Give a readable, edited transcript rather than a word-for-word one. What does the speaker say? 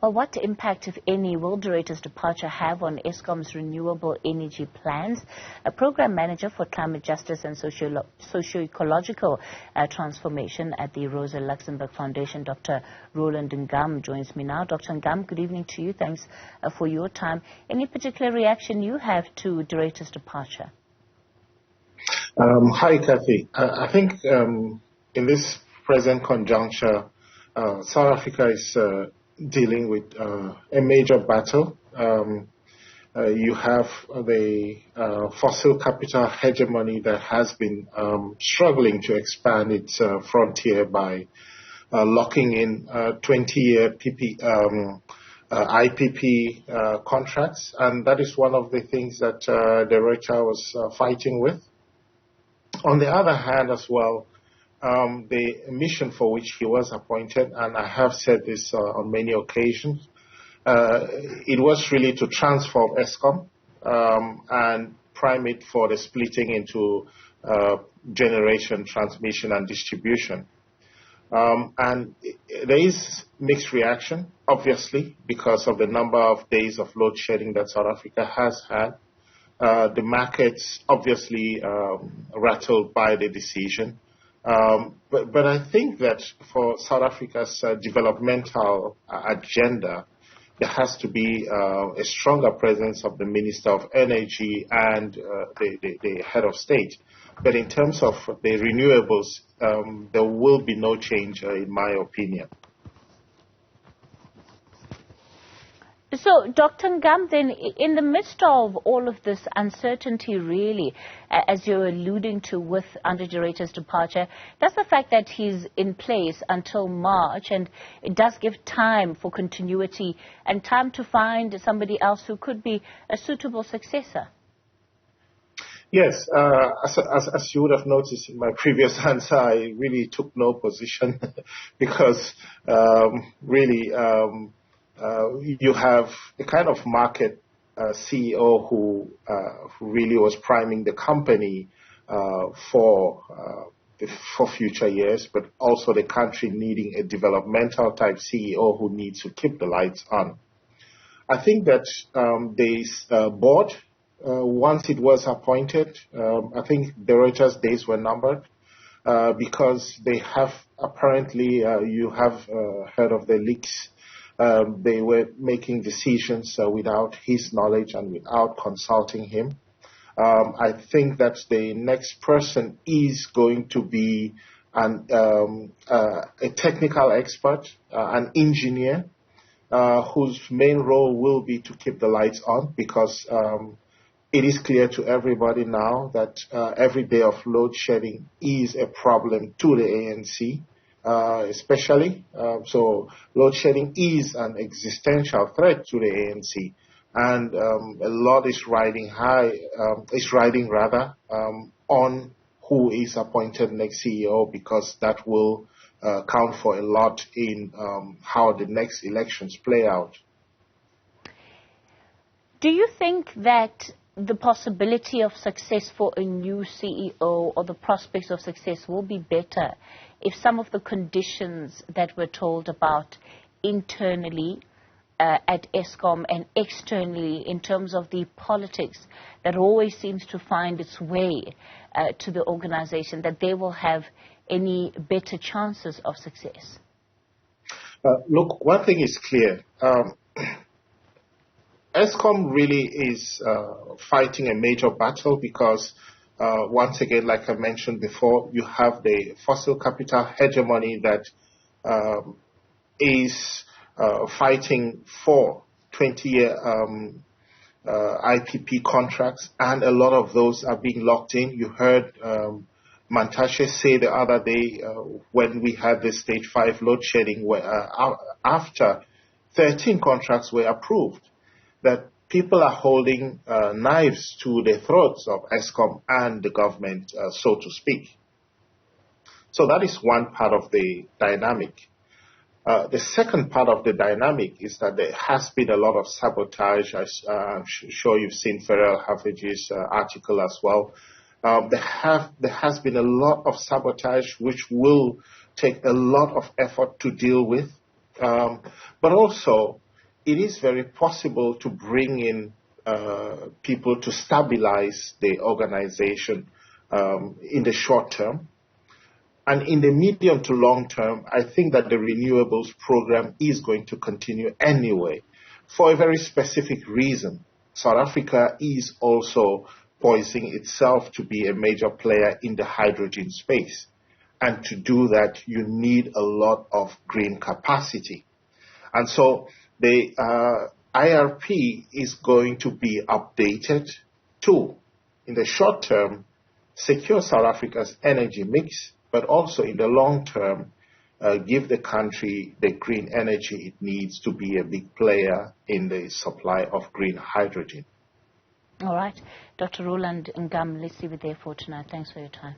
Well, what impact, if any, will de Ruyter's departure have on Eskom's renewable energy plans? A program manager for climate justice and socioecological transformation at the Rosa Luxemburg Foundation, Dr. Roland Ngam, joins me now. Dr. Ngam, good evening to you. Thanks for your time. Any particular reaction you have to de Ruyter's departure? Hi, Kathy. I think in this present conjuncture, South Africa is dealing with a major battle. You have the fossil capital hegemony that has been struggling to expand its frontier by locking in 20-year IPP contracts, and that is one of the things that de Ruyter was fighting with. On the other hand as well, the mission for which he was appointed, and I have said this on many occasions, it was really to transform Eskom and prime it for the splitting into generation, transmission, and distribution. And there is mixed reaction, obviously, because of the number of days of load shedding that South Africa has had. The markets obviously rattled by the decision. But I think that for South Africa's developmental agenda, there has to be a stronger presence of the Minister of Energy and the head of state. But in terms of the renewables, there will be no change, in my opinion. So, Dr. Ngam, then, in the midst of all of this uncertainty, really, as you're alluding to with André de Ruyter's departure, does the fact that he's in place until March, and it does give time for continuity and time to find somebody else who could be a suitable successor? Yes, as you would have noticed in my previous answer, I really took no position because really you have a kind of market CEO who really was priming the company for future years, but also the country needing a developmental type CEO who needs to keep the lights on. I think that this board, once it was appointed, I think de Ruyter's days were numbered because they have apparently, you have heard of the leaks. They were making decisions without his knowledge and without consulting him. I think that the next person is going to be a technical expert, an engineer, whose main role will be to keep the lights on, because it is clear to everybody now that every day of load shedding is a problem to the ANC. Especially. So load shedding is an existential threat to the ANC, and a lot is riding on who is appointed next CEO, because that will count for a lot in how the next elections play out. Do you think that the possibility of success for a new CEO, or the prospects of success, will be better if some of the conditions that we're told about internally at Eskom and externally in terms of the politics that always seems to find its way to the organization, that they will have any better chances of success? Look, one thing is clear. Eskom really is fighting a major battle because, once again, like I mentioned before, you have the fossil capital hegemony that is fighting for 20-year IPP contracts, and a lot of those are being locked in. You heard Mantashe say the other day when we had the stage 5 load shedding, where after 13 contracts were approved, that people are holding knives to the throats of Eskom and the government, so to speak. So that is one part of the dynamic. The second part of the dynamic is that there has been a lot of sabotage. I'm sure you've seen Farrell Haffidge's article as well. There has been a lot of sabotage which will take a lot of effort to deal with. But also, it is very possible to bring in people to stabilize the organization in the short term. And in the medium to long term, I think that the renewables program is going to continue anyway, for a very specific reason. South Africa is also poising itself to be a major player in the hydrogen space. And to do that, you need a lot of green capacity. And so the IRP is going to be updated to, in the short term, secure South Africa's energy mix, but also in the long term, give the country the green energy it needs to be a big player in the supply of green hydrogen. All right. Dr. Roland Ngam, let's leave it there for tonight. Thanks for your time.